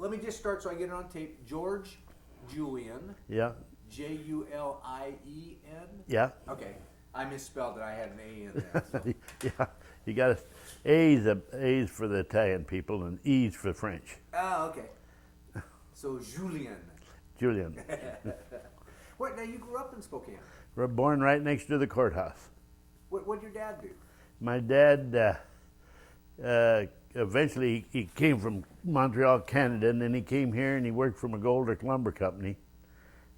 let me just start so I get it on tape. George Julien. Yeah. Julien. Yeah. Okay, I misspelled it. I had an A in there. So. Yeah. You got A's for the Italian people and E's for French. Oh, okay. So Julien. Julien. What? Now you grew up in Spokane. We're born right next to the courthouse. What did your dad do? My dad eventually he came from Montreal, Canada, and then he came here and he worked for McGoldrick Lumber Company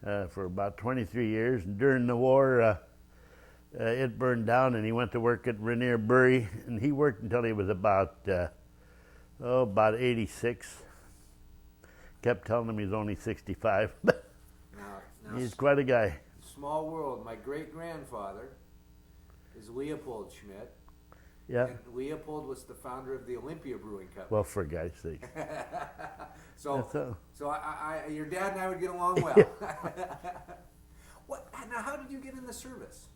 for about 23 years. And during the war, it burned down, and he went to work at Rainier Bury, and he worked until he was about 86. Kept telling him he's only 65. Now, He's quite a guy. Small world. My great-grandfather is Leopold Schmidt. Yeah. And Leopold was the founder of the Olympia Brewing Company. Well, for God's sake. So your dad and I would get along well. Now, how did you get in the service?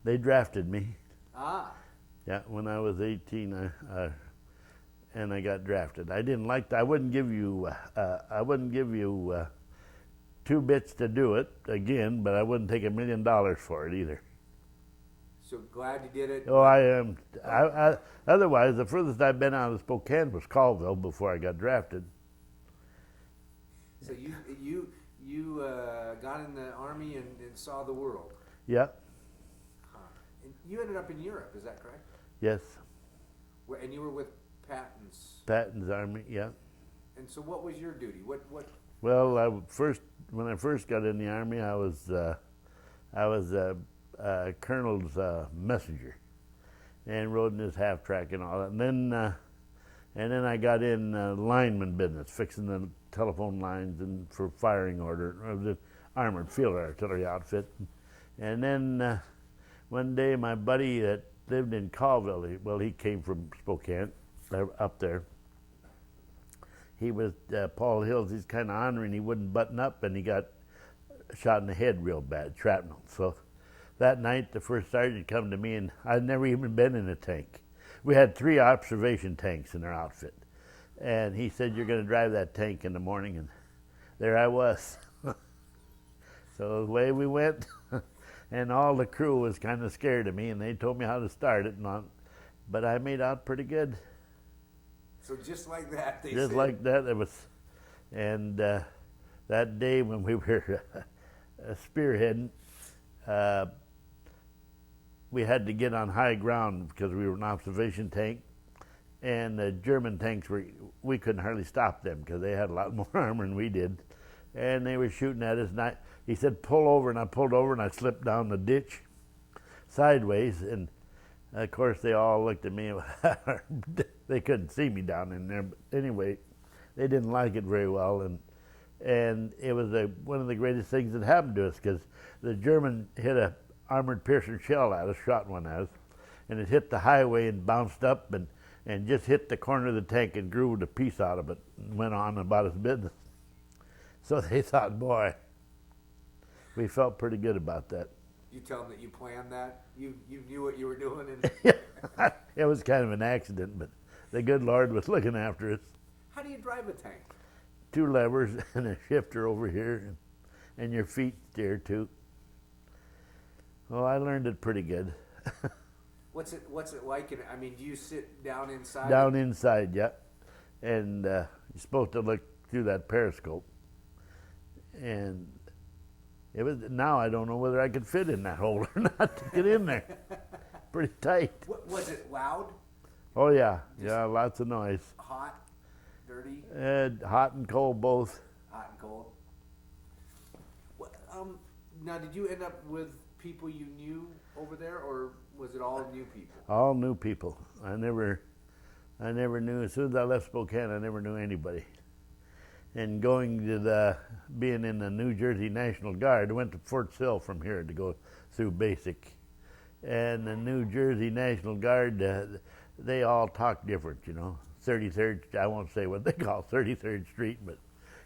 They drafted me. Ah. Yeah, when I was 18, and I got drafted. I didn't like that. I wouldn't give you 2 bits to do it again, but I wouldn't take $1 million for it either. So glad you did it. Oh, I am. Otherwise, the furthest I've been out of Spokane was Colville before I got drafted. So you got in the Army and saw the world. Yeah. Huh. And you ended up in Europe, is that correct? Yes. And you were with Patton's. Patton's Army, yeah. And so, what was your duty? What? Well, when I first got in the Army, I was Colonel's messenger, and rode in his half track and all that. And then I got in lineman business, fixing the telephone lines and for firing order of the armored field artillery outfit. And then one day, my buddy that lived in Colville, he came from Spokane, up there. He was Paul Hills. He's kind of ornery, and he wouldn't button up, and he got shot in the head real bad, shrapnel. So that night, the first sergeant come to me, and I'd never even been in a tank. We had 3 observation tanks in our outfit, and he said, "You're going to drive that tank in the morning," and there I was. So away we went, and all the crew was kind of scared of me, and they told me how to start it, but I made out pretty good. So just like that, just like that, it was, and that day when we were spearheading, we had to get on high ground because we were an observation tank, and the German tanks we couldn't hardly stop them because they had a lot more armor than we did, and they were shooting at us. And he said, "Pull over," and I pulled over, and I slipped down the ditch sideways, and of course they all looked at me. They couldn't see me down in there, but anyway, they didn't like it very well, and it was one of the greatest things that happened to us because the German hit a armored Piercer shell at us, shot one at us, and it hit the highway and bounced up and just hit the corner of the tank and grew a piece out of it and went on about his business. So they thought, boy, we felt pretty good about that. You tell them that you planned that? You knew what you were doing? And Yeah, it was kind of an accident, but the good Lord was looking after us. How do you drive a tank? 2 levers and a shifter over here, and your feet steer too. Oh, I learned it pretty good. What's it like? I mean, do you sit down inside? Down inside, yeah. And you're supposed to look through that periscope. And now I don't know whether I could fit in that hole or not to get in there. Pretty tight. Was it loud? Oh yeah, lots of noise. Hot, dirty? Hot and cold both. Hot and cold. Now, did you end up with people you knew over there, or was it all new people? All new people. I never knew. As soon as I left Spokane, I never knew anybody. And going to being in the New Jersey National Guard, I went to Fort Sill from here to go through basic. And the New Jersey National Guard, they all talk different, 33rd, I won't say what they call 33rd Street, but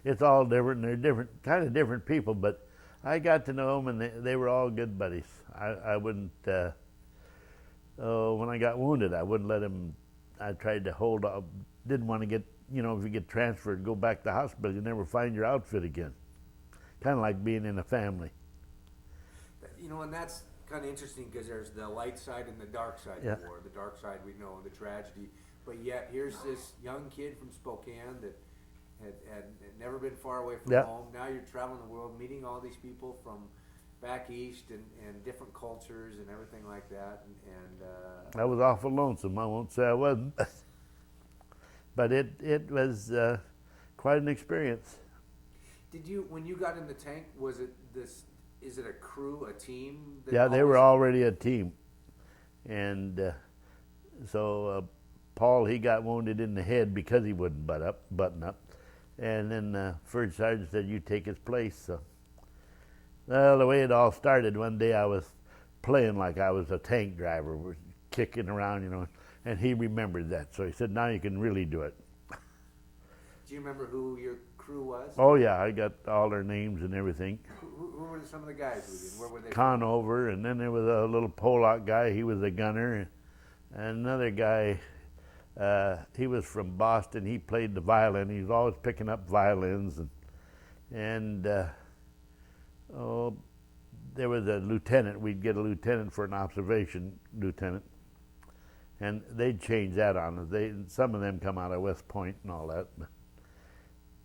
it's all different. They're different, kind of different people, but I got to know them, and they were all good buddies. I wouldn't, when I got wounded, I wouldn't let them, I tried to hold up, didn't want to get if you get transferred, go back to the hospital, you never find your outfit again. Kind of like being in a family. And that's kind of interesting because there's the light side and the dark side of war. The dark side we know, the tragedy. But yet here's this young kid from Spokane that had never been far away from home. Now you're traveling the world, meeting all these people from back east and different cultures and everything like that. I was awful lonesome. I won't say I wasn't. But it was quite an experience. Did you, when you got in the tank, was it this? Is it a crew, a team? Yeah, they were already a team, and so Paul, he got wounded in the head because he wouldn't button up, and then first sergeant said, "You take his place." So, well, the way it all started, one day I was playing like I was a tank driver, was kicking around, and he remembered that, so he said, "Now you can really do it." Do you remember who your crew was? Oh yeah, I got all their names and everything. Who were some of the guys with you? Where were they? Conover, and then there was a little Polak guy. He was a gunner, and another guy. He was from Boston. He played the violin. He was always picking up violins, and there was a lieutenant. We'd get a lieutenant for an observation lieutenant, and they'd change that on us. Some of them come out of West Point and all that.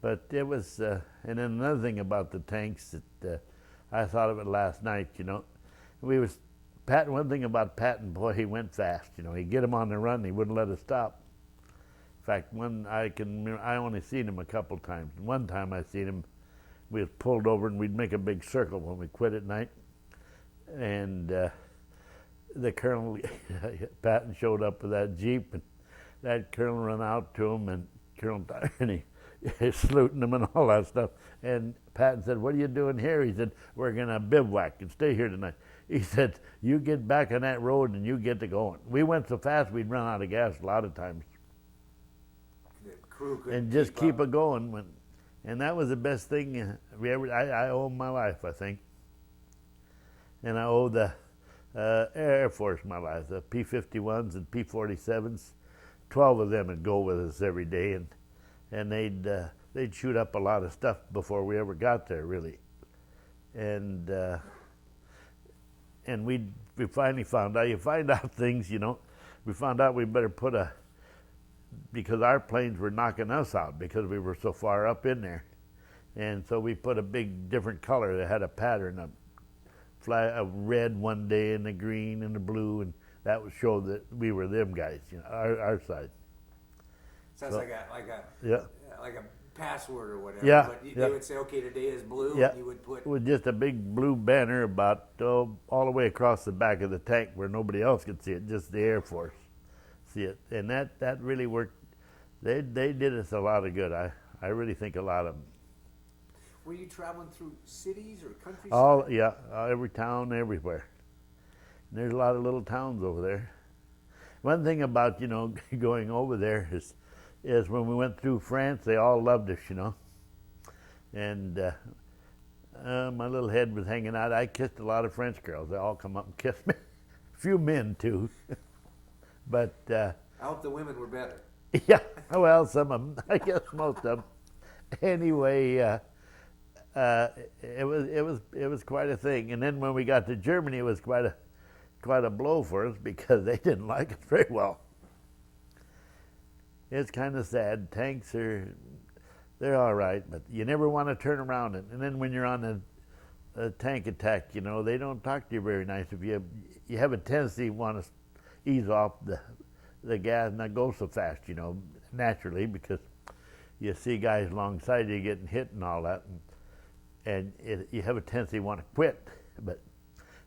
But it was, and then another thing about the tanks that I thought of it last night. We was Pat. One thing about Patton, boy, he went fast. He'd get him on the run, he wouldn't let us stop. In fact, I only seen him a couple times. One time I seen him, we was pulled over and we'd make a big circle when we quit at night, and the colonel, Patton showed up with that Jeep, and that colonel run out to him, and Colonel Tyree. He's saluting them and all that stuff. And Patton said, "What are you doing here?" He said, "We're going to bivouac and stay here tonight." He said, "You get back on that road and you get to going." We went so fast we'd run out of gas a lot of times. The crew couldn't and just keep it going. And that was the best thing I owe my life, I think. And I owe the Air Force my life, the P-51s and P-47s. 12 of them would go with us every day, and they'd shoot up a lot of stuff before we ever got there, really. And we finally found out. You find out things, We found out we better because our planes were knocking us out because we were so far up in there, and so we put a big different color that had a pattern of red one day and the green and the blue, and that would show that we were them guys, our side. Sounds like a password or whatever. Yeah, but they would say, "Okay, today is blue," yeah. and you would put with just a big blue banner about all the way across the back of the tank where nobody else could see it, just the Air Force see it, and that really worked. They did us a lot of good. I really think a lot of them. Were you traveling through cities or countryside? Every town, everywhere. And there's a lot of little towns over there. One thing about going over there is when we went through France, they all loved us, and my little head was hanging out. I kissed a lot of French girls. They all come up and kissed me. A few men too, but I hope the women were better. Yeah, well, some of them. I guess most of them. Anyway, it was quite a thing. And then when we got to Germany, it was quite a blow for us because they didn't like us very well. It's kind of sad. Tanks they're all right, but you never want to turn around. And then when you're on a tank attack, they don't talk to you very nice. If you have a tendency to want to ease off the gas, not go so fast, naturally, because you see guys alongside you getting hit and all that, and you have a tendency to want to quit. But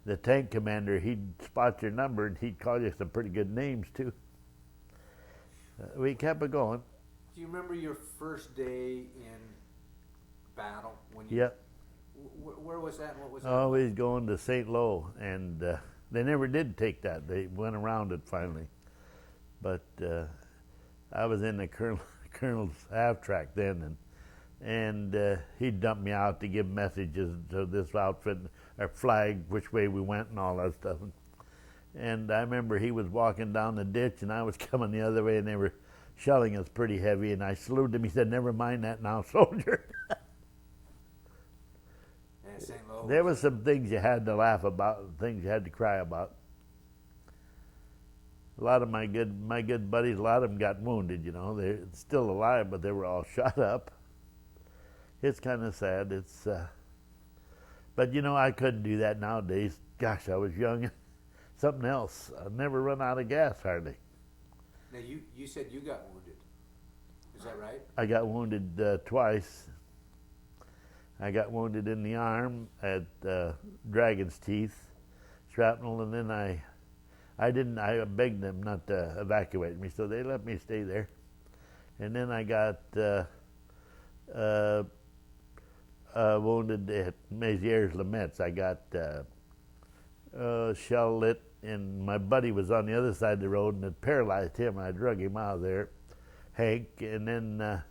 the tank commander, he'd spot your number and he'd call you some pretty good names too. We kept it going. Do you remember your first day in battle? Yep. Where was that and what was that? Always going to St. Lo, and they never did take that. They went around it finally. But I was in the colonel's half track then, and he dumped me out to give messages to this outfit, our flag, which way we went, and all that stuff. And I remember he was walking down the ditch, and I was coming the other way, and they were shelling was pretty heavy, and I saluted him. He said, "Never mind that now, soldier." And St. Louis. There was some things you had to laugh about, and things you had to cry about. A lot of my good buddies, a lot of them got wounded. You know, they're still alive, but they were all shot up. It's kind of sad. But you know, I couldn't do that nowadays. Gosh, I was young. Something else. I never run out of gas hardly. Now you said you got wounded. Is that right? I got wounded twice. I got wounded in the arm at Dragon's Teeth, shrapnel, and then I begged them not to evacuate me, so they let me stay there. And then I got wounded at Mézières-Lamets. I got shell lit, and my buddy was on the other side of the road, and it paralyzed him. I drug him out of there, Hank, and then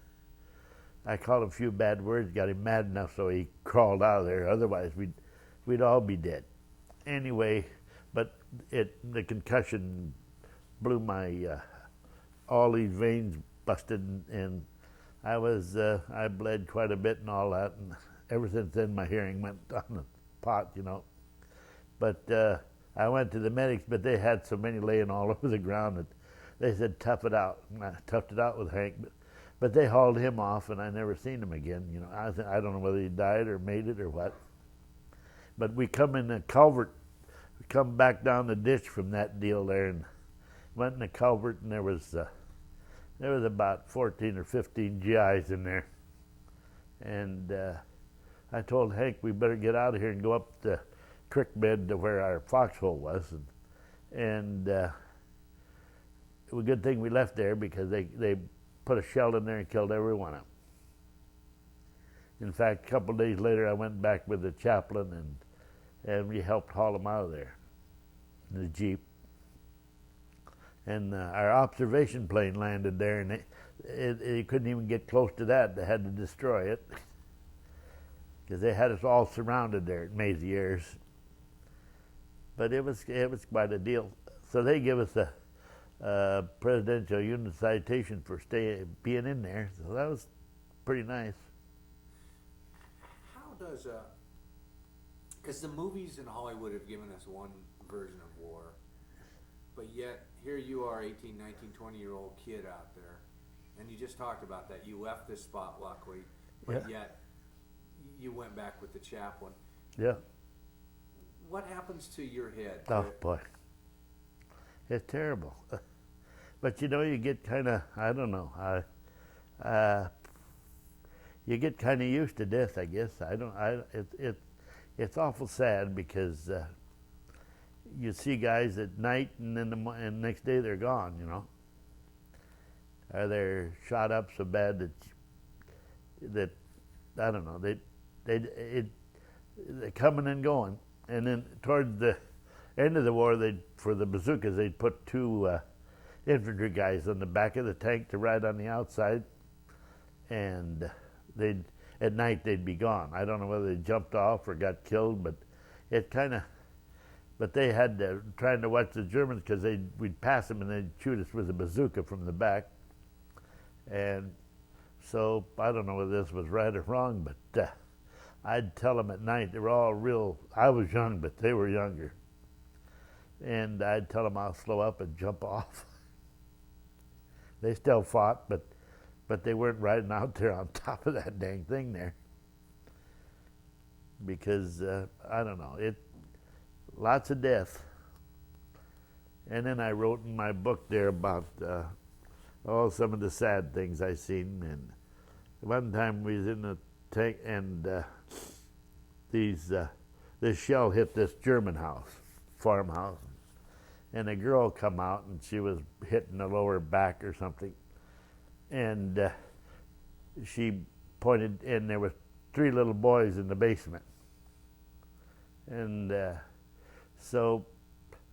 I called him a few bad words, got him mad enough so he crawled out of there. Otherwise, we'd all be dead. Anyway, but the concussion blew my all these veins busted, and I bled quite a bit and all that. And ever since then, my hearing went on the pot, you know. But I went to the medics, but they had so many laying all over the ground that they said, "Tough it out." And I toughed it out with Hank, but they hauled him off, and I never seen him again. You know, I don't know whether he died or made it or what. But we come in the culvert, we come back down the ditch from that deal there, and went in the culvert, and there was about 14 or 15 GIs in there. And I told Hank we better get out of here and go up the creek bed to where our foxhole was. And it was a good thing we left there, because they put a shell in there and killed every one of them. In fact, a couple of days later, I went back with the chaplain, and we helped haul them out of there in the Jeep. And our observation plane landed there, and they couldn't even get close to that. They had to destroy it, because they had us all surrounded there at Mézières. But it was quite a deal. So they give us a presidential unit citation for being in there. So that was pretty nice. How does because the movies in Hollywood have given us one version of war, but yet here you are, 18, 19, 20-year-old kid out there, and you just talked about that. You left this spot, luckily, but yet you went back with the chaplain. Yeah. What happens to your head? Oh, boy. It's terrible. But you know, you get kind of, I don't know, you get kind of used to death, I guess. It's awful sad, because you see guys at night, and then the next day they're gone, you know. Or they're shot up so bad that I don't know, they're coming and going. And then toward the end of the war, for the bazookas, they'd put two infantry guys on the back of the tank to ride on the outside, and at night they'd be gone. I don't know whether they jumped off or got killed, but but they had trying to watch the Germans, because we'd pass them and they'd shoot us with a bazooka from the back. And so I don't know whether this was right or wrong, but I'd tell them at night, they were all I was young, but they were younger. And I'd tell them I'll slow up and jump off. They still fought, but they weren't riding out there on top of that dang thing there. Because, I don't know, lots of death. And then I wrote in my book there about some of the sad things I seen. And one time we was in the tank, and this shell hit this German house, farmhouse, and a girl come out, and she was hit in the lower back or something, and she pointed, and there was 3 little boys in the basement. And so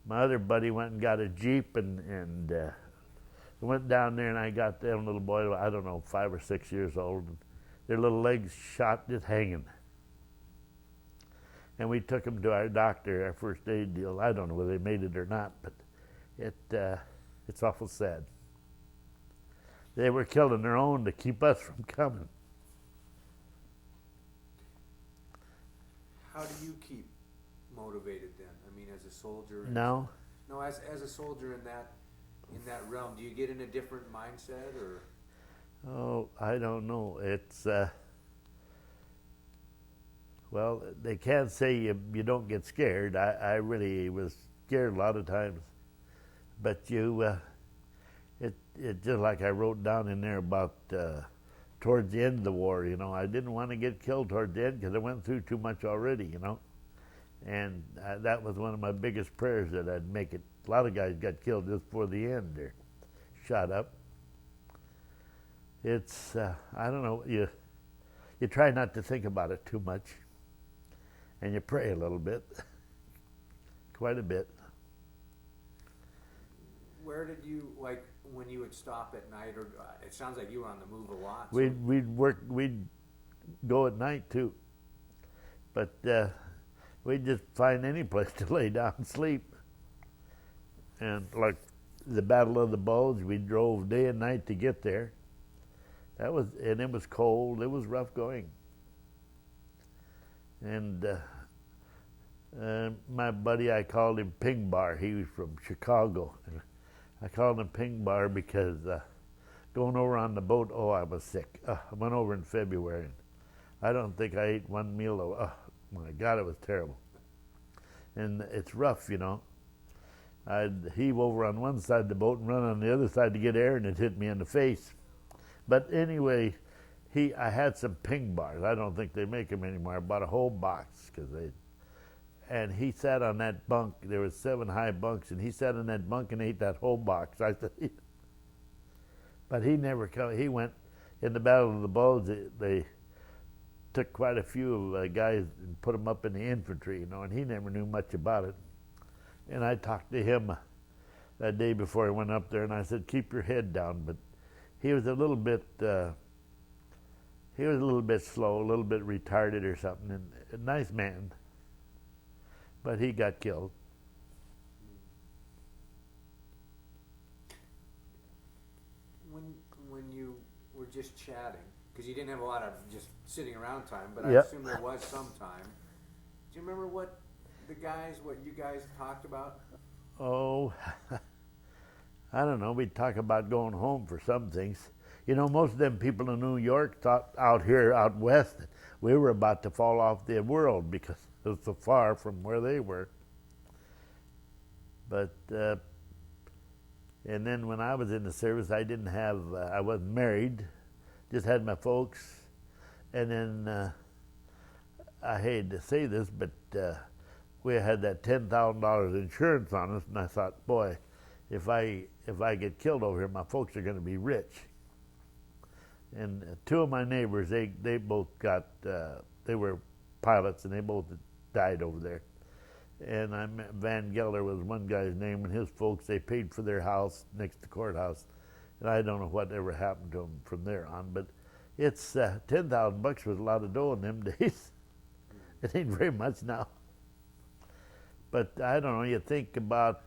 my other buddy went and got a Jeep, and went down there, and I got them little boys, I don't know, 5 or 6 years old, and their little legs shot, just hanging. And we took them to our doctor, our first aid deal. I don't know whether they made it or not, but it's awful sad. They were killing their own to keep us from coming. How do you keep motivated then? I mean, as a soldier. No. No, as a soldier in that realm, do you get in a different mindset or? Oh, I don't know. It's well, they can't say you don't get scared. I really was scared a lot of times, but it just like I wrote down in there about towards the end of the war. You know, I didn't want to get killed towards the end because I went through too much already. You know, and that was one of my biggest prayers, that I'd make it. A lot of guys got killed just before the end. They're shot up. It's I don't know. You try not to think about it too much, and you pray a little bit, quite a bit. Where did you, like, when you would stop at night, or it sounds like you were on the move a lot. So. We'd go at night too, but we'd just find any place to lay down and sleep. And like the Battle of the Bulge, we drove day and night to get there. And it was cold. It was rough going. And my buddy, I called him Ping Bar. He was from Chicago. I called him Ping Bar because going over on the boat, I was sick. I went over in February, and I don't think I ate one meal. Oh my God, it was terrible. And it's rough, you know. I'd heave over on one side of the boat and run on the other side to get air, and it hit me in the face. But anyway, I had some Ping Bars. I don't think they make them anymore. I bought a whole box and he sat on that bunk. There was 7 high bunks, and he sat on that bunk and ate that whole box. I said, but he never come. He went in the Battle of the Bulge. They took quite a few guys and put them up in the infantry, you know, and he never knew much about it. And I talked to him that day before I went up there, and I said, keep your head down. But he was a little bit slow, a little bit retarded or something, and a nice man. But he got killed. When you were just chatting, because you didn't have a lot of just sitting around time, but Yep. I assume there was some time. Do you remember what you guys talked about? Oh, I don't know. We'd talk about going home for some things. You know, most of them people in New York thought out west, that we were about to fall off the world because it was so far from where they were. But, and then when I was in the service, I wasn't married, just had my folks. And then, I hate to say this, but we had that $10,000 insurance on us, and I thought, boy, if I get killed over here, my folks are going to be rich. And 2 of my neighbors, they both got, they were pilots, and they both died over there. And I met Van Gelder was one guy's name, and his folks, they paid for their house next to the courthouse. And I don't know what ever happened to them from there on, but it's $10,000 was a lot of dough in them days. It ain't very much now. But I don't know, you think about,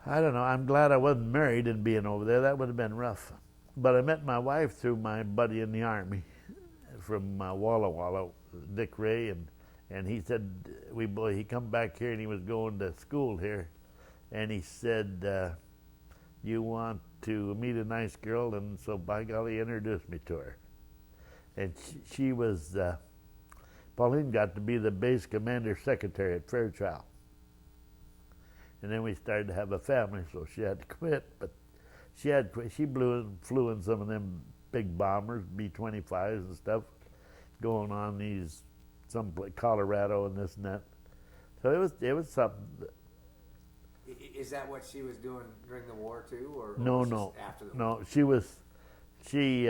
I don't know, I'm glad I wasn't married and being over there. That would have been rough. But I met my wife through my buddy in the Army from Walla Walla, Dick Ray, and he said, he come back here and he was going to school here, and he said, you want to meet a nice girl? And so by golly, he introduced me to her. And she was, Pauline got to be the base commander secretary at Fairchild. And then we started to have a family, so she had to quit. But she flew in some of them big bombers, B-25s and stuff, going on some Colorado and this and that. So it was something. Is that what she was doing during the war too, or No, was no, this after the no. war? She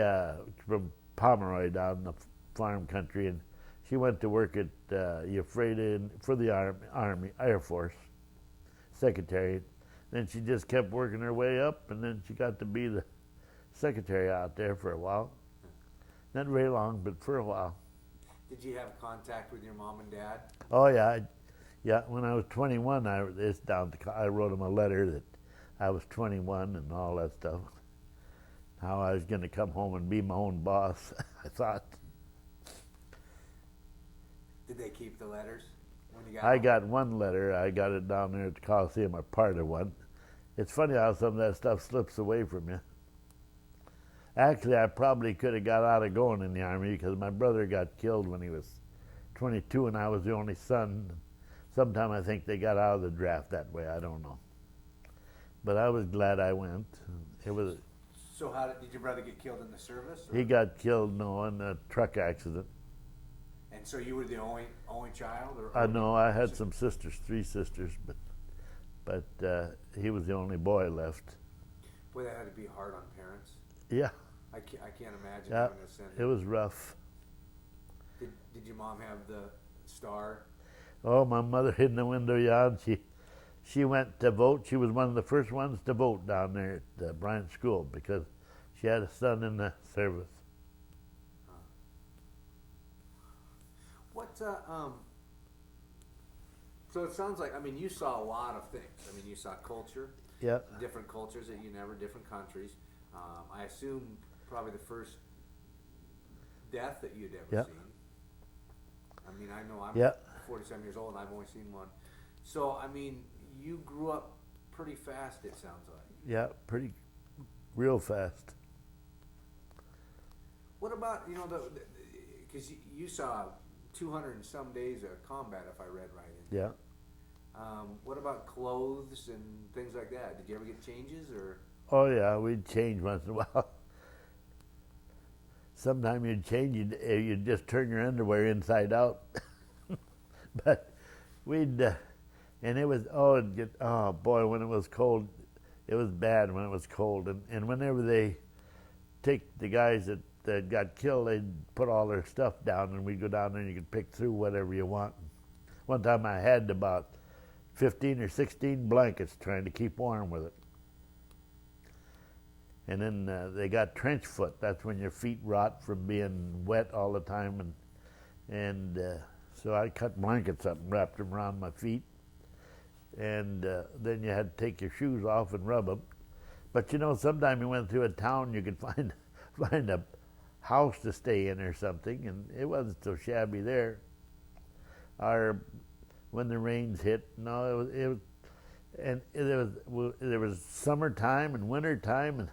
from Pomeroy down in the farm country, and she went to work at Ephrata for the Army Air Force secretary. Then she just kept working her way up, and then she got to be the secretary out there for a while. Not very long, but for a while. Did you have contact with your mom and dad? Oh yeah, yeah. When I was 21, I wrote them a letter that I was 21 and all that stuff. How I was going to come home and be my own boss, I thought. Did they keep the letters when you got I home? got one letter. I got it down there at the Coliseum, a part of one. It's funny how some of that stuff slips away from you. Actually, I probably could have got out of going in the Army because my brother got killed when he was 22 and I was the only son. Sometime I think they got out of the draft that way. I don't know. But I was glad I went. It was. So how did your brother get killed in the service? Or? He got killed, no, in a truck accident. And so you were the only child? Or No, I had some sisters, 3 sisters, but he was the only boy left. Boy, that had to be hard on parents. Yeah. I can't imagine Yeah, having to send it was rough. Did your mom have the star? Oh, my mother hid in the window, yeah, and she went to vote. She was one of the first ones to vote down there at Bryant School because she had a son in the service. What, so it sounds like, I mean, you saw a lot of things. I mean, you saw culture, Yeah. different cultures that you never, different countries. I assume probably the first death that you'd ever Yeah. seen. I mean, I know I'm Yeah. 47 years old and I've only seen one. So, I mean, you grew up pretty fast, it sounds like. Yeah, pretty, real fast. What about, you know, because you saw 200 and some days of combat, if I read right. Yeah. What about clothes and things like that? Did you ever get changes or? Oh yeah, we'd change once in a while. Sometimes you'd change, you'd just turn your underwear inside out. But we'd, and it was, oh boy, when it was cold, it was bad when it was cold. And whenever they take the guys that got killed, they'd put all their stuff down and we'd go down there and you could pick through whatever you want. One time I had about 15 or 16 blankets trying to keep warm with it. And then they got trench foot. That's when your feet rot from being wet all the time. And so I cut blankets up and wrapped them around my feet. And then you had to take your shoes off and rub them. But you know, sometime you went through a town, you could find a house to stay in or something, and it wasn't so shabby there. When the rains hit, no, there was summertime and wintertime, and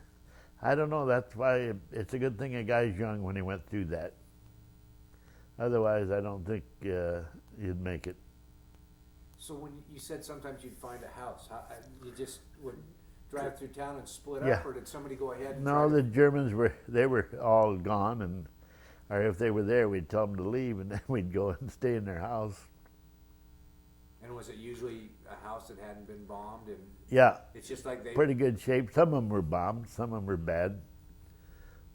I don't know. That's why it's a good thing a guy's young when he went through that. Otherwise, I don't think you'd make it. So when you said sometimes you'd find a house, you just would drive through town and split Yeah. up, or did somebody go ahead and No, try the Germans were all gone, or if they were there, we'd tell them to leave, and then we'd go and stay in their house. And was it usually a house that hadn't been bombed? And Yeah, it's just like they. pretty good shape. Some of them were bombed, some of them were bad,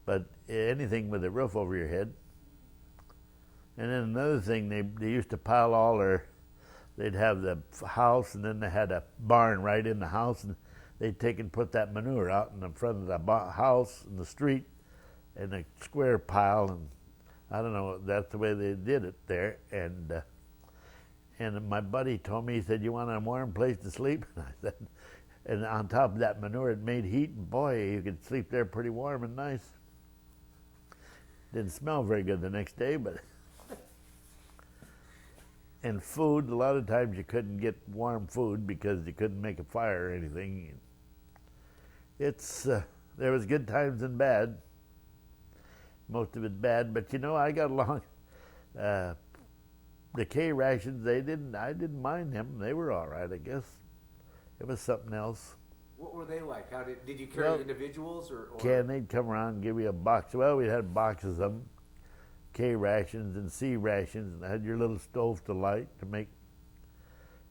but anything with a roof over your head. And then another thing, they used to pile they'd have the house, and then they had a barn right in the house, and they'd take and put that manure out in the front of the house in the street in a square pile, and I don't know, that's the way they did it there. And my buddy told me, he said, "You want a warm place to sleep?" And I said, and on top of that manure, it made heat, and boy, you could sleep there pretty warm and nice. Didn't smell very good the next day, but. And food, a lot of times you couldn't get warm food because you couldn't make a fire or anything. There was good times and bad. Most of it bad, but you know, I got along. The K rations, I didn't mind them. They were all right, I guess. It was something else. What were they like? How did you carry individuals or? They'd come around and give you a box. Well, we had boxes of them. K rations and C rations, and had your little stove to light to make.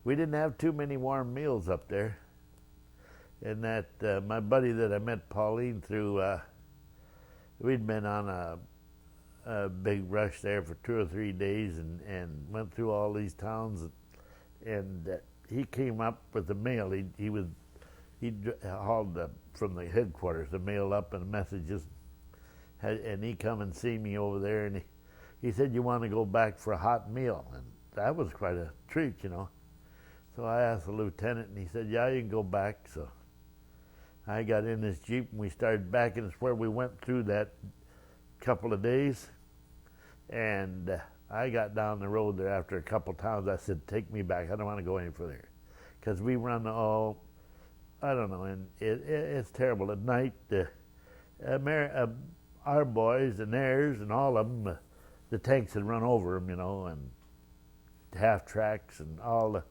We didn't have too many warm meals up there. And that my buddy that I met Pauline through, we'd been on a big rush there for 2 or 3 days and went through all these towns, and he came up with the mail. He hauled from the headquarters the mail up and messages, and he come and see me over there, and he said, "You want to go back for a hot meal?" And that was quite a treat, you know. So I asked the lieutenant, and he said, "Yeah, you can go back." So I got in this Jeep and we started back, and it's where we went through that couple of days. And I got down the road there after a couple of times. I said, take me back. I don't want to go any further. Because we run all, I don't know, and it's terrible. At night, our boys and theirs and all of them, the tanks had run over them, you know, and half tracks and all the,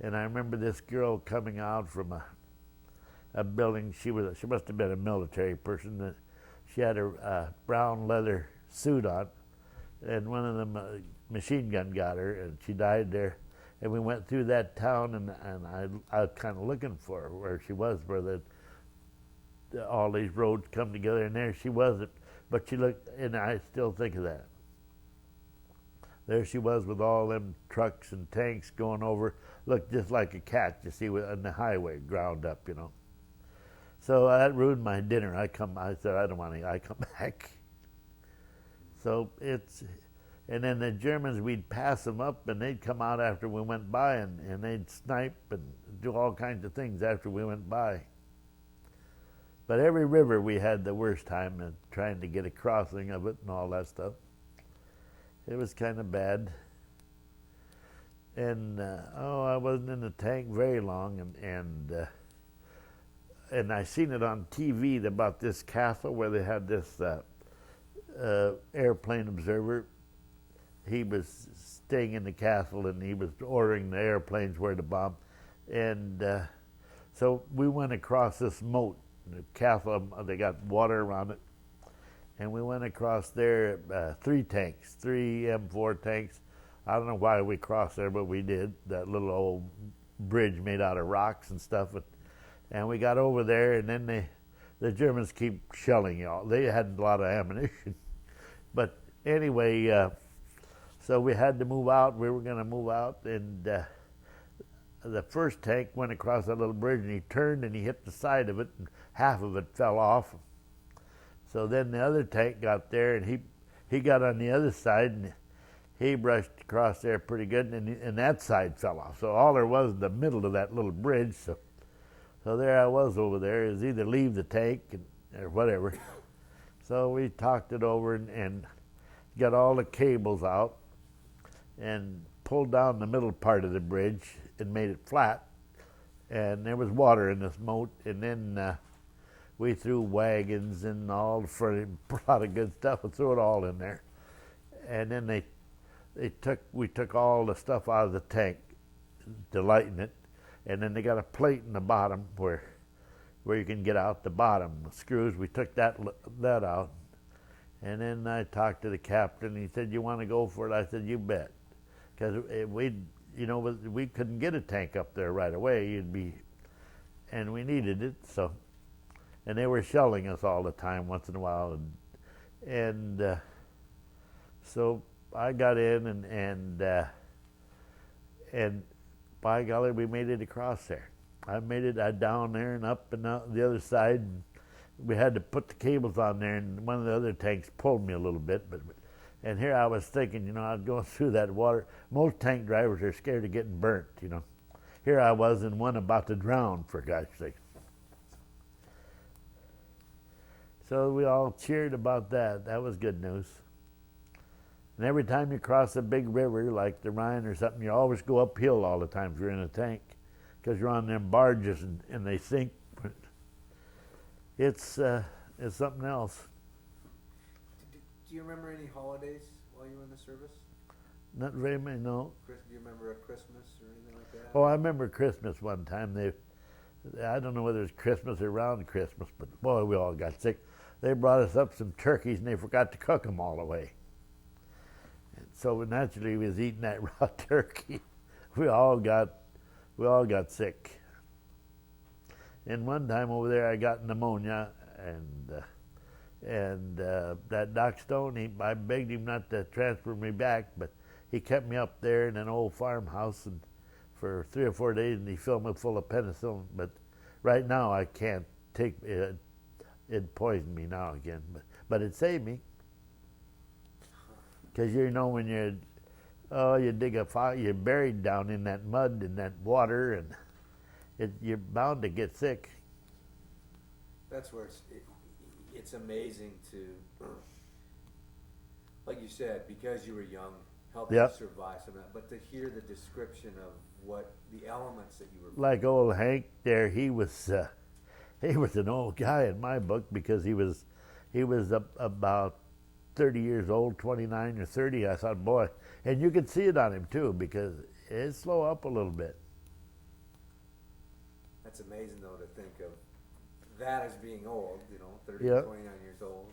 and I remember this girl coming out from a building. She must have been a military person. She had a brown leather suit on, and one of them machine gun got her, and she died there. And we went through that town, and I was kind of looking for her, where she was, where all these roads come together, and there she wasn't. But she looked, and I still think of that. There she was with all them trucks and tanks going over, looked just like a cat, you see, on the highway, ground up, you know. So that ruined my dinner. I said, I don't want to, I come back. So and then the Germans, we'd pass them up, and they'd come out after we went by, and they'd snipe and do all kinds of things after we went by. But every river we had the worst time in trying to get a crossing of it and all that stuff. It was kind of bad. And I wasn't in the tank very long, and I seen it on TV about this castle where they had this airplane observer. He was staying in the castle, and he was ordering the airplanes where to bomb. And so we went across this moat. The castle, they got water around it. And we went across there, 3 tanks, 3 M4 tanks. I don't know why we crossed there, but we did. That little old bridge made out of rocks and stuff. And we got over there, and then the Germans keep shelling y'all. They had a lot of ammunition. But anyway, so we had to move out. We were going to move out, and the first tank went across that little bridge, and he turned and he hit the side of it, and half of it fell off. So then the other tank got there, and he got on the other side, and he brushed across there pretty good, and that side fell off. So all there was in the middle of that little bridge. So there I was over there. It was either leave the tank or whatever. So we talked it over and got all the cables out and pulled down the middle part of the bridge and made it flat. And there was water in this moat, and then we threw wagons and all for a lot of good stuff and threw it all in there. And then we took all the stuff out of the tank to lighten it, and then they got a plate in the bottom where you can get out the bottom the screws. We took that out, and then I talked to the captain. He said, "You want to go for it?" I said, "You bet," because we couldn't get a tank up there right away. And we needed it, so. And they were shelling us all the time once in a while. And so I got in, and by golly, we made it across there. I made it down there and up and out the other side. And we had to put the cables on there, and one of the other tanks pulled me a little bit. And here I was thinking, I was going through that water. Most tank drivers are scared of getting burnt, Here I was in one about to drown, for God's sake. So we all cheered about that. That was good news. And every time you cross a big river like the Rhine or something, you always go uphill all the time if you're in a tank, because you're on them barges and they sink. It's something else. Do you remember any holidays while you were in the service? Not very many, no. Do you remember a Christmas or anything like that? Oh, I remember Christmas one time. I don't know whether it was Christmas or around Christmas, but boy, we all got sick. They brought us up some turkeys, and they forgot to cook them all the way. And so naturally, we was eating that raw turkey. We all got sick. And one time over there, I got pneumonia, and that Doc Stone, I begged him not to transfer me back, but he kept me up there in an old farmhouse and for 3 or 4 days, and he filled me full of penicillin. But right now, I can't take it. It poisoned me now again, but it saved me. Because when you dig a fire, you're buried down in that mud and that water, and you're bound to get sick. That's where it's amazing to, like you said, because you were young, help you Yep. survive some of that. But to hear the description of what the elements that you were Like old Hank there, he was an old guy in my book because he was about 30 years old, 29 or 30. I thought, boy, and you could see it on him too because it slowed up a little bit. That's amazing, though, to think of that as being old, 30, Yep. 29 years old.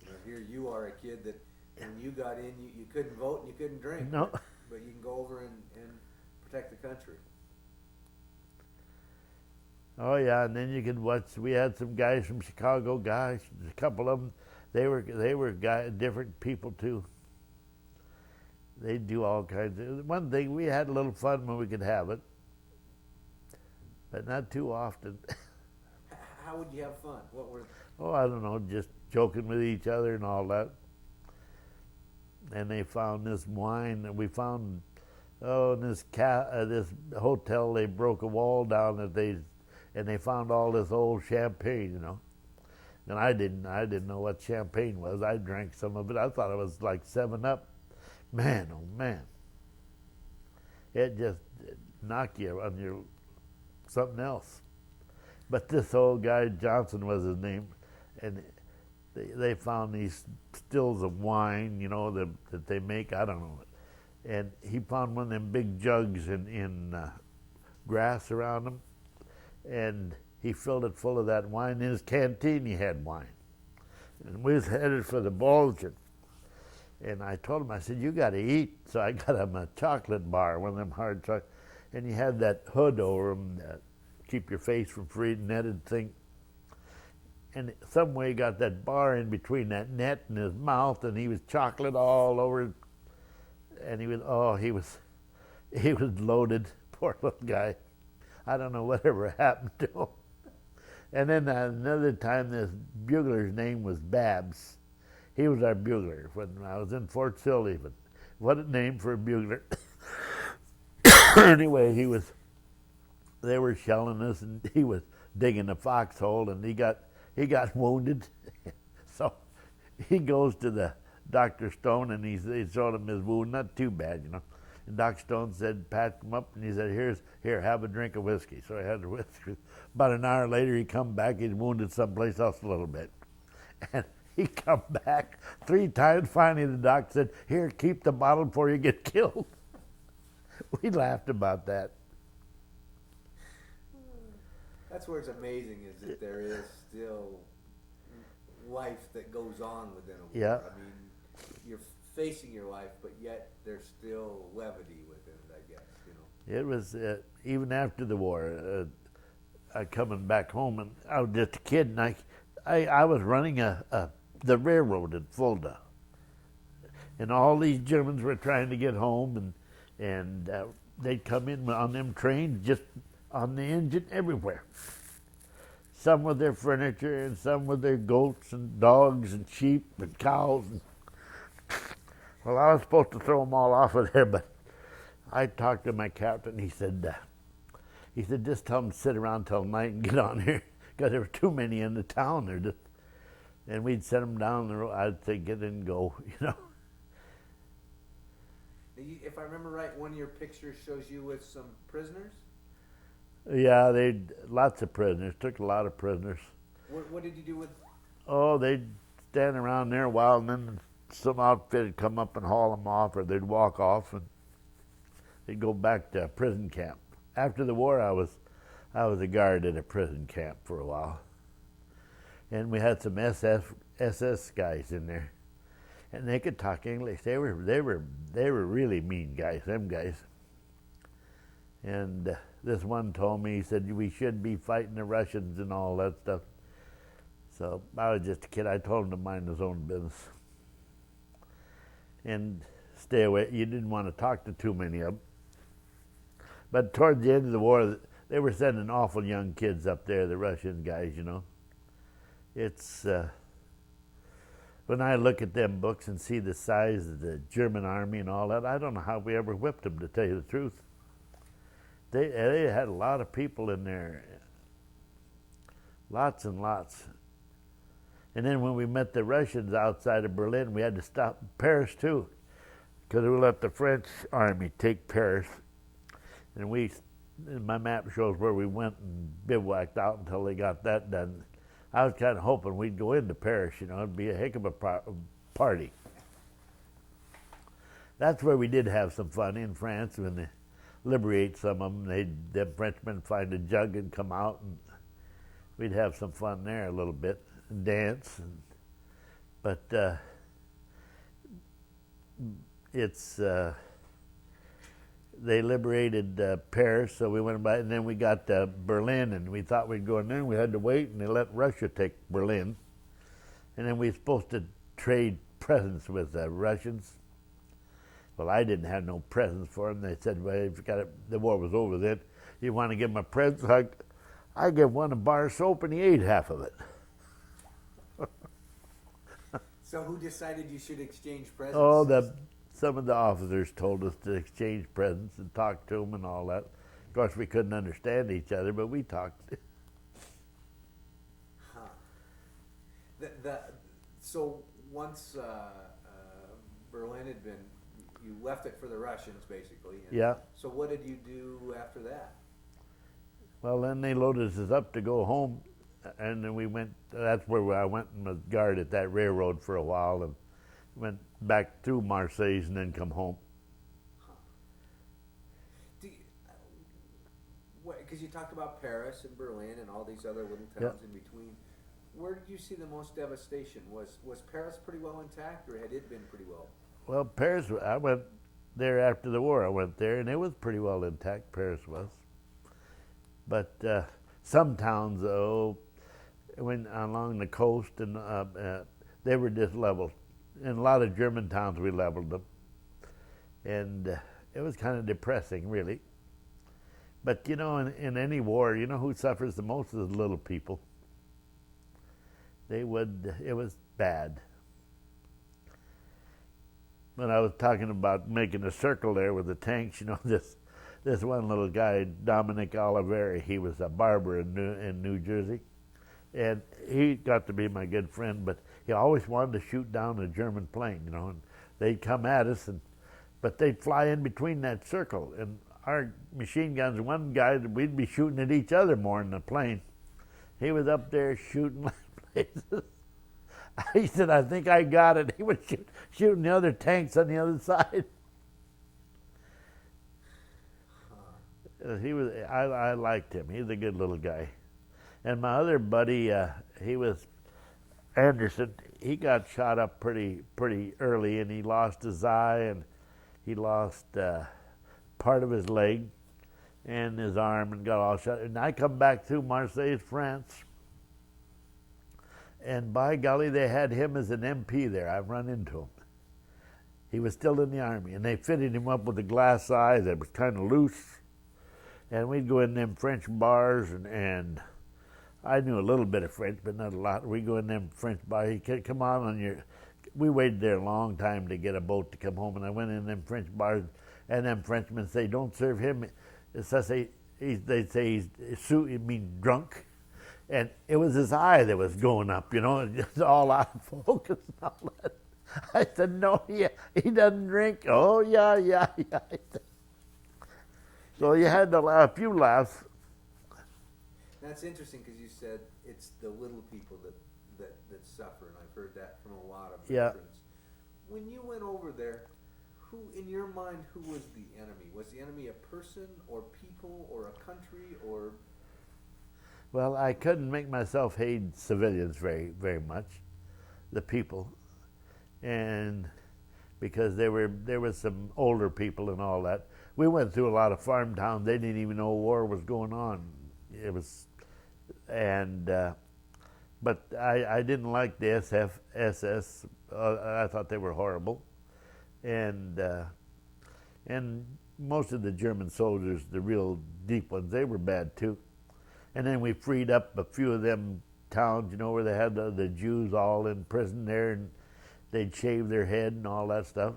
And here you are, a kid that when you got in, you couldn't vote and you couldn't drink. No. But you can go over and protect the country. Oh yeah, and then you could watch. We had some guys from Chicago, guys. A couple of them, they were different people too. They do all kinds of. One thing, we had a little fun when we could have it, but not too often. How would you have fun? What were? Oh, I don't know, just joking with each other and all that. And they found this wine that we found. Oh, in this hotel, they broke a wall down and they found all this old champagne, And I didn't know what champagne was. I drank some of it. I thought it was like 7-Up. Man, oh man. It just knocked you on your something else. But this old guy, Johnson was his name, and they found these stills of wine, that they make, I don't know. And he found one of them big jugs in grass around them, and he filled it full of that wine. In his canteen he had wine. And we was headed for the Bulletin. And I told him, I said, you got to eat. So I got him a chocolate bar, one of them hard chocolate. And he had that hood over him that keep your face from freezing, netted thing. And some way he got that bar in between that net and his mouth, and he was chocolate all over. And he was loaded, poor little guy. I don't know whatever happened to him. And then another time, this bugler's name was Babs. He was our bugler when I was in Fort Sill even. What a name for a bugler. Anyway, they were shelling us, and he was digging a foxhole, and he got wounded. So he goes to the Dr. Stone, and they showed him his wound, not too bad, And Dr. Stone said, patched him up, and he said, here, have a drink of whiskey. So I had the whiskey. About an hour later, he come back. He'd wounded someplace else a little bit. And he come back 3 times. Finally, the doctor said, here, keep the bottle before you get killed. We laughed about that. That's where it's amazing, is that there is still life that goes on within a war. Yeah. I mean, you're facing your life, but yet there's still levity within it, I guess, It was, even after the war, coming back home, and I was just a kid, and I was running the railroad at Fulda. And all these Germans were trying to get home, and they'd come in on them trains, just on the engine, everywhere. Some with their furniture, and some with their goats and dogs and sheep and cows. Well, I was supposed to throw them all off of there, but I talked to my captain. He said, just tell them to sit around till night and get on here, because there were too many in the town. And we'd send them down the road. I'd say, get in and go, If I remember right, one of your pictures shows you with some prisoners? Yeah, lots of prisoners. Took a lot of prisoners. What did you do with? Oh, they'd stand around there a while, and then some outfit would come up and haul them off, or they'd walk off, and they'd go back to prison camp. After the war, I was a guard at a prison camp for a while, and we had some SS guys in there, and they could talk English. They were really mean guys, them guys. And this one told me, he said, we should be fighting the Russians and all that stuff. So I was just a kid. I told him to mind his own business and stay away. You didn't want to talk to too many of them. But towards the end of the war, they were sending awful young kids up there, the Russian guys, It's, when I look at them books and see the size of the German army and all that, I don't know how we ever whipped them, to tell you the truth. They had a lot of people in there. lots and lots. And then when we met the Russians outside of Berlin, we had to stop in Paris too, because we let the French army take Paris. And my map shows where we went and bivouacked out until they got that done. I was kind of hoping we'd go into Paris, it'd be a heck of a party. That's where we did have some fun in France when they liberate some of them. Them Frenchmen find a jug and come out, and we'd have some fun there a little bit, and dance. But they liberated Paris, so we went by, and then we got Berlin, and we thought we'd go in there, and we had to wait, and they let Russia take Berlin. And then we were supposed to trade presents with the Russians. Well, I didn't have no presents for them. They said, well, if you got it, the war was over then. You want to give them a present? I gave one a bar of soap, and he ate half of it. So who decided you should exchange presents? Oh, some of the officers told us to exchange presents and talk to them and all that. Of course, we couldn't understand each other, but we talked. So once Berlin had been, you left it for the Russians, basically. Yeah. So what did you do after that? Well, then they loaded us up to go home, and then we went. That's where I went and was guard at that railroad for a while, and went back through Marseille and then come home. Because you talked about Paris and Berlin and all these other little towns in between. Where did you see the most devastation? Was Paris pretty well intact, or had it been pretty well? Well, Paris, I went there after the war. I went there, and it was pretty well intact, Paris was. But some towns, went along the coast, and they were just leveled. In a lot of German towns, we leveled them. And it was kind of depressing, really. But, in any war, who suffers the most is the little people. It was bad. When I was talking about making a circle there with the tanks, this one little guy, Dominic Oliveri, he was a barber in New Jersey. And he got to be my good friend, but he always wanted to shoot down a German plane, and they'd come at us, but they'd fly in between that circle. And our machine guns, one guy, we'd be shooting at each other more than the plane. He was up there shooting like places. He said, I think I got it. He was shooting the other tanks on the other side. I liked him. He's a good little guy. And my other buddy, he was Anderson. He got shot up pretty early, and he lost his eye, and he lost part of his leg and his arm, and got all shot. And I come back through Marseille, France, and by golly, they had him as an MP there. I run into him. He was still in the army, and they fitted him up with a glass eye that was kind of loose. And we'd go in them French bars, and I knew a little bit of French, but not a lot. We go in them French bars. He could come on we waited there a long time to get a boat to come home, and I went in them French bars, and them Frenchmen say, don't serve him. They say he's drunk. And it was his eye that was going up, just all out of focus and all that. I said, no, he doesn't drink. Oh, yeah. So you had a few laughs. That's interesting because you said it's the little people that suffer, and I've heard that from a lot of veterans. When you went over there, who, in your mind, who was the enemy? Was the enemy a person or people or a country or? Well, I couldn't make myself hate civilians very, very much, the people, and because there were some older people and all that. We went through a lot of farm towns. They didn't even know war was going on. But I didn't like the SS. I thought they were horrible, and most of the German soldiers, the real deep ones, they were bad too. And then we freed up a few of them towns, where they had the Jews all in prison there, and they'd shave their head and all that stuff.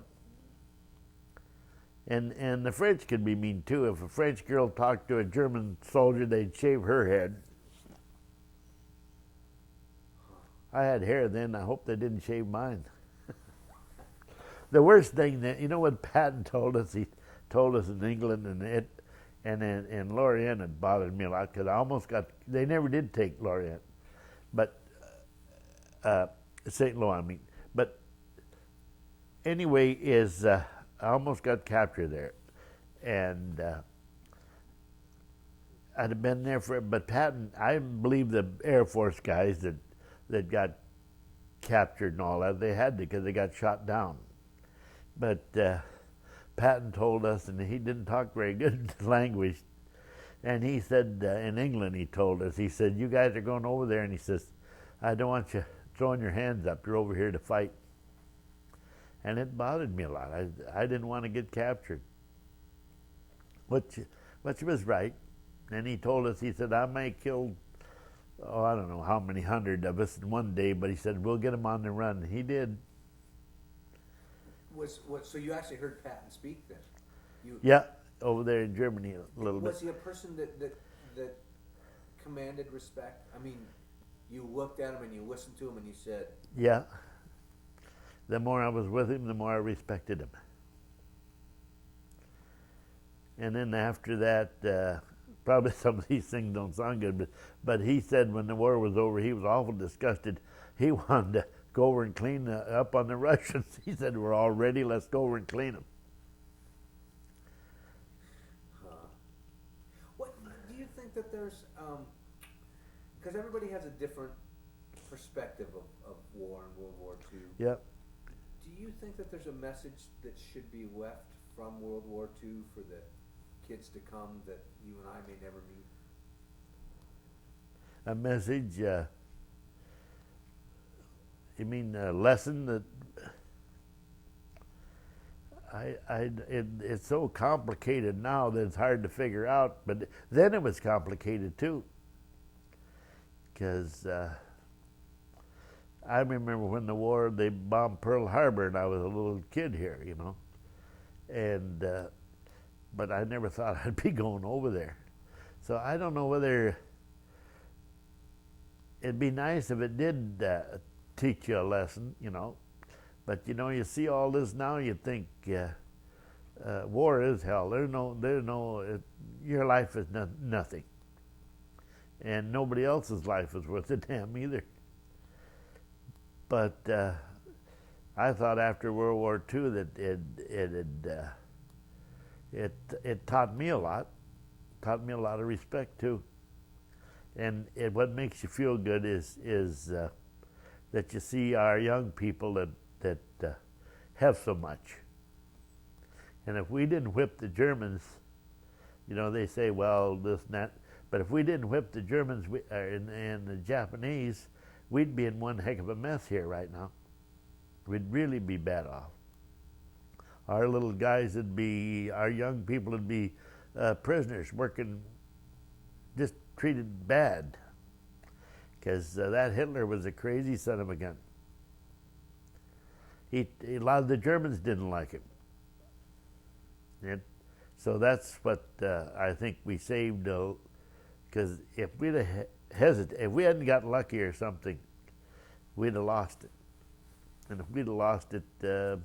And the French could be mean too. If a French girl talked to a German soldier, they'd shave her head. I had hair then. I hope they didn't shave mine. The worst thing that, you know what Patton told us? He told us in England, and in Lorient, it bothered me a lot because I almost got. They never did take Lorient, but St. Louis, I mean. But anyway, I almost got captured there, and I'd have been there but Patton, I believe the Air Force guys that got captured and all that, they had to because they got shot down. But Patton told us, and he didn't talk very good language, and he said, in England he told us, he said, you guys are going over there, and he says, I don't want you throwing your hands up, you're over here to fight. And it bothered me a lot. I didn't want to get captured. Which was right. And he told us, he said, I may kill, I don't know how many hundred of us in one day, but he said, we'll get them on the run. And he did. So you actually heard Patton speak then? Yeah, over there in Germany a little bit. Was he a person that commanded respect? I mean, you looked at him and you listened to him and you said... Yeah. The more I was with him, the more I respected him. And then after that, probably some of these things don't sound good, but he said when the war was over, he was awful disgusted. He wanted to go over and clean up on the Russians. He said, we're all ready, let's go over and clean them. What do you think that there's, because everybody has a different perspective of war and World War II. Yep. Do you think that there's a message that should be left from World War II for the kids to come that you and I may never meet? A message, you mean a lesson that it's so complicated now that it's hard to figure out, but then it was complicated too. Because I remember when the war, they bombed Pearl Harbor and I was a little kid here, you know. And, but I never thought I'd be going over there. So I don't know whether, it'd be nice if it did teach you a lesson, you know. But you know, you see all this now, you think war is hell. Your life is nothing. And nobody else's life is worth a damn either. But I thought after World War II that it taught me a lot. Taught me a lot of respect too. And what makes you feel good is that you see our young people that have so much. And if we didn't whip the Germans, you know, they say, well, this and that. But if we didn't whip the Germans and the Japanese, we'd be in one heck of a mess here right now. We'd really be bad off. Our little guys our young people would be prisoners working, just treated bad. Because that Hitler was a crazy son of a gun. A lot of the Germans didn't like him. And so that's what I think we saved. Because if we'd have hesitated, if we hadn't got lucky or something, we'd have lost it. And if we'd have lost it, the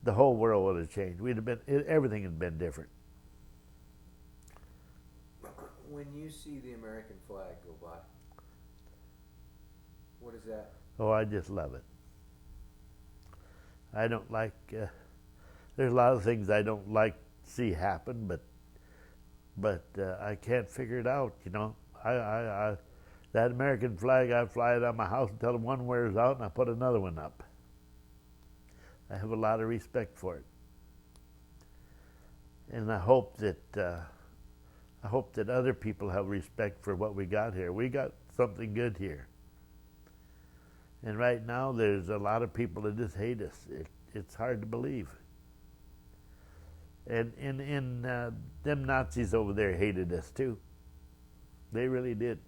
whole world would have changed. Everything had been different. When you see the American flag go by, what is that? Oh, I just love it. I don't like, there's a lot of things I don't like to see happen, but I can't figure it out, you know. That American flag, I fly it on my house until one wears out and I put another one up. I have a lot of respect for it. And I hope that other people have respect for what we got here. We got something good here. And right now there's a lot of people that just hate us. It's hard to believe. And them Nazis over there hated us too. They really did.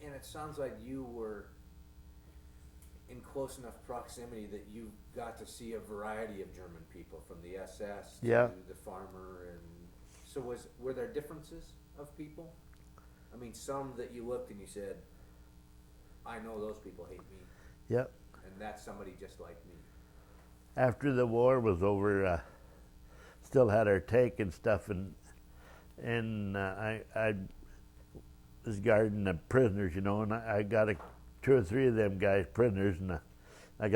And it sounds like you were in close enough proximity that you got to see a variety of German people, from the SS to Yeah. the farmer. And so were there differences of people? I mean, some that you looked and you said, I know those people hate me. Yep. And that's somebody just like me. After the war was over, still had our take and stuff, and I was guarding the prisoners, you know, and I got two or three of them guys prisoners, and I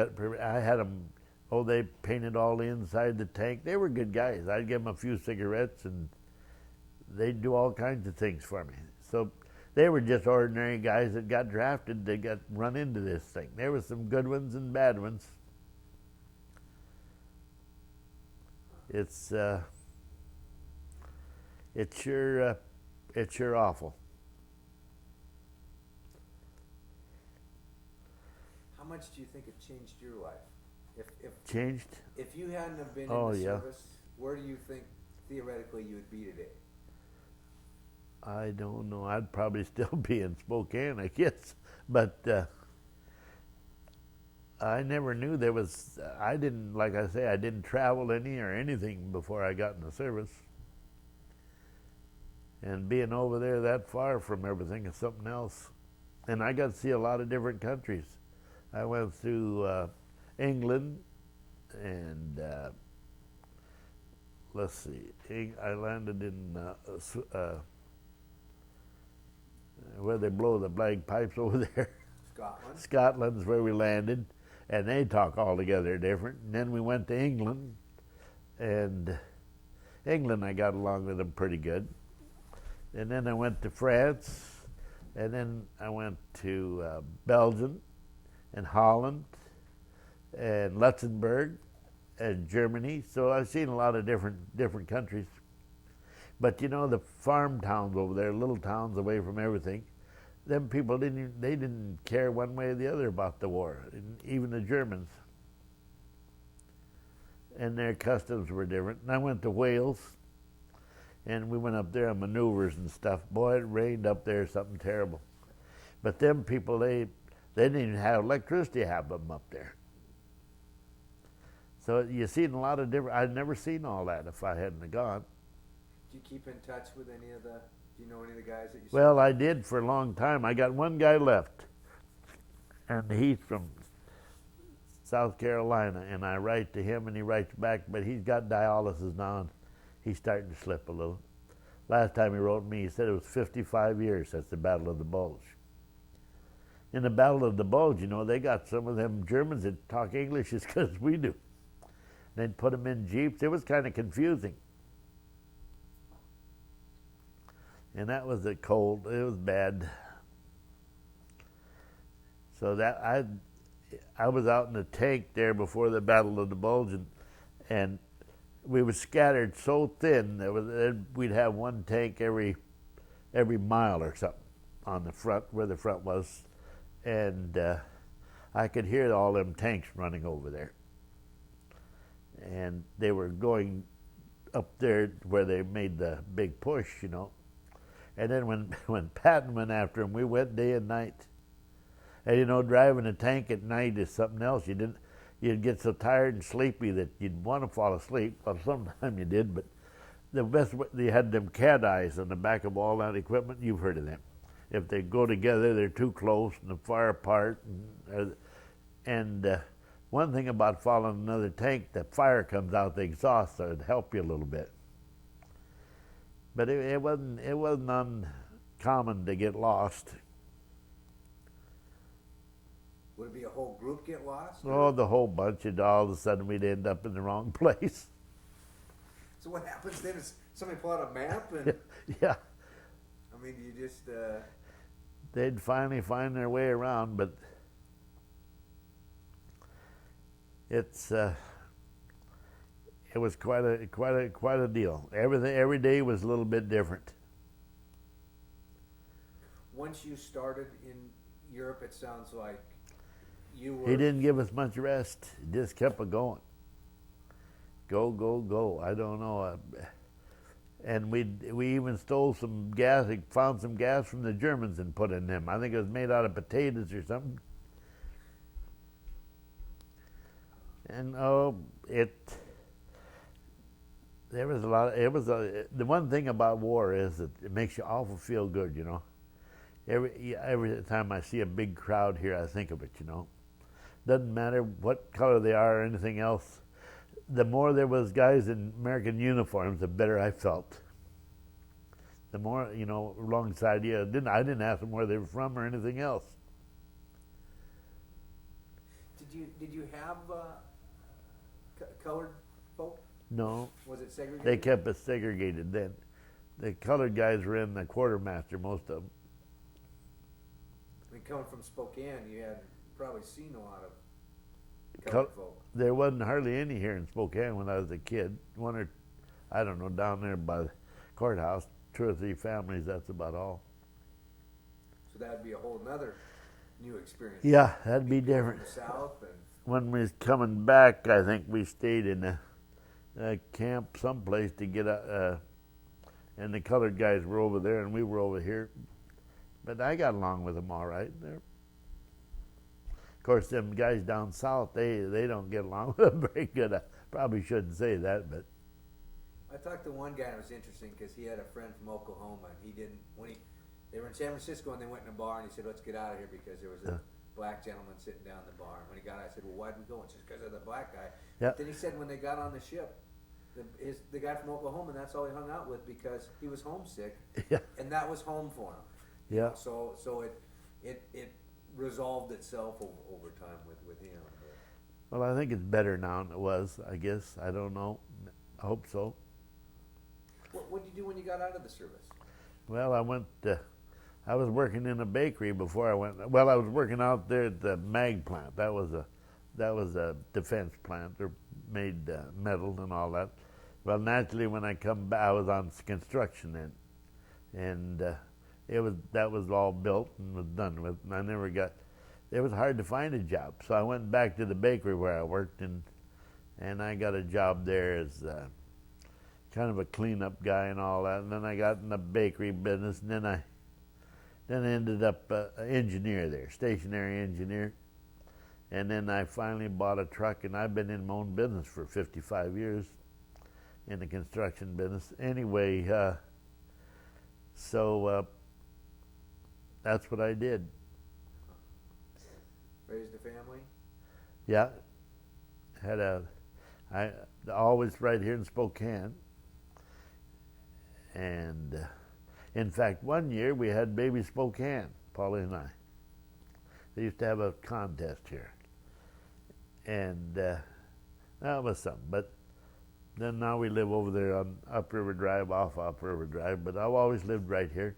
had them. Oh, they painted all the inside the tank. They were good guys. I'd give them a few cigarettes, and they'd do all kinds of things for me. So they were just ordinary guys that got drafted. They got run into this thing. There were some good ones and bad ones. It's sure awful. How much do you think it changed your life? Changed? If you hadn't have been in the service, where do you think theoretically you would be today? I don't know. I'd probably still be in Spokane, I guess. But I never knew there was, I didn't, like I say, I didn't travel any or anything before I got in the service. And being over there that far from everything is something else. And I got to see a lot of different countries. I went through England, and let's see, I landed in where they blow the bagpipes over there. Scotland. Scotland's where we landed, and they talk altogether different. And then we went to England, and England I got along with them pretty good. And then I went to France, and then I went to Belgium, and Holland, and Luxembourg, and Germany. So I've seen a lot of different countries. But you know, the farm towns over there, little towns away from everything, them people didn't care one way or the other about the war, even the Germans. And their customs were different. And I went to Wales, and we went up there on maneuvers and stuff. Boy, it rained up there, something terrible. But them people, they didn't even have electricity half of them up there. So you've seen a lot of different, I'd never seen all that if I hadn't gone. Do you keep in touch with any of the, do you know any of the guys that you saw? Well, I did for a long time. I got one guy left, and he's from South Carolina, and I write to him and he writes back, but he's got dialysis now, and he's starting to slip a little. Last time he wrote me, he said it was 55 years since the Battle of the Bulge. In the Battle of the Bulge, you know, they got some of them Germans that talk English as good as we do. They'd put them in jeeps. It was kind of confusing. And that was cold. It was bad. So that I was out in the tank there before the Battle of the Bulge, and we were scattered so thin that we'd have one tank every mile or something on the front, where the front was. And I could hear all them tanks running over there. And they were going up there where they made the big push, you know. And then when Patton went after him, we went day and night. And you know, driving a tank at night is something else. You'd get so tired and sleepy that you'd want to fall asleep. Well, sometimes you did, but the best way, they had them cat eyes on the back of all that equipment. You've heard of them. If they go together, they're too close and they're far apart. And one thing about following another tank, the fire comes out the exhaust, so it'd help you a little bit. But it wasn't uncommon to get lost. Would it be a whole group get lost? Oh, the whole bunch, and all of a sudden we'd end up in the wrong place. So what happens then is somebody pull out a map and... Yeah. I mean, you just... They'd finally find their way around, but it was quite a deal. Every day was a little bit different. Once you started in Europe, it sounds like you were... He didn't give us much rest. He just kept it going. Go, go, go. I don't know. And we even stole some gas, found some gas from the Germans and put in them. I think it was made out of potatoes or something. And there was a lot. The one thing about war is that it makes you awful feel good, you know. every time I see a big crowd here, I think of it, you know. Doesn't matter what color they are or anything else. The more there was guys in American uniforms, the better I felt. The more, you know, alongside you, I didn't ask them where they were from or anything else. Did you have colored folk? No. Was it segregated? They kept us segregated then. The colored guys were in the quartermaster, most of them. I mean, coming from Spokane, you had probably seen a lot of colored folk. There wasn't hardly any here in Spokane when I was a kid. One or, I don't know, down there by the courthouse, 2 or 3 families, that's about all. So that would be a whole nother new experience. Yeah, that'd be different. In the South and when we was coming back, I think we stayed in a camp someplace to get and the colored guys were over there and we were over here. But I got along with them all right. Of course, them guys down south, they don't get along with them very good. I probably shouldn't say that, but I talked to one guy and it was interesting because he had a friend from Oklahoma and he didn't, they were in San Francisco and they went in a bar and he said, let's get out of here because there was a black gentleman sitting down the bar. And when he got out, I said, well, why'd we go? It's just because of the black guy. Yeah. Then he said when they got on the ship, the guy from Oklahoma, that's all he hung out with because he was homesick. Yeah. And that was home for him. Yeah. So it resolved itself over time with him. Well, I think it's better now than it was, I guess. I don't know. I hope so. What did you do when you got out of the service? Well, I was working in a bakery before I went. Well, I was working out there at the mag plant. That was a defense plant. They made metal and all that. Well, naturally, when I come back, I was on construction then, and that was all built and was done with. And I never got. It was hard to find a job, so I went back to the bakery where I worked, and I got a job there as kind of a cleanup guy and all that. And then I got in the bakery business, and then I ended up an engineer there, stationary engineer. And then I finally bought a truck, and I've been in my own business for 55 years in the construction business. Anyway, so that's what I did. Raised a family? Yeah. I always right here in Spokane. And in fact, one year we had baby Spokane, Polly and I. They used to have a contest here. And that was something. But then now we live over there on Upriver Drive, off Upriver Drive. But I've always lived right here.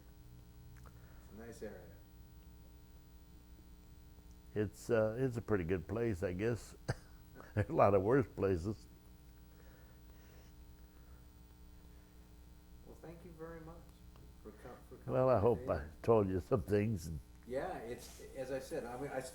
It's a nice area. It's a pretty good place, I guess. There's a lot of worse places. Well, thank you very much for coming. Well, I hope I told you some things. Yeah, it's as I said. I mean,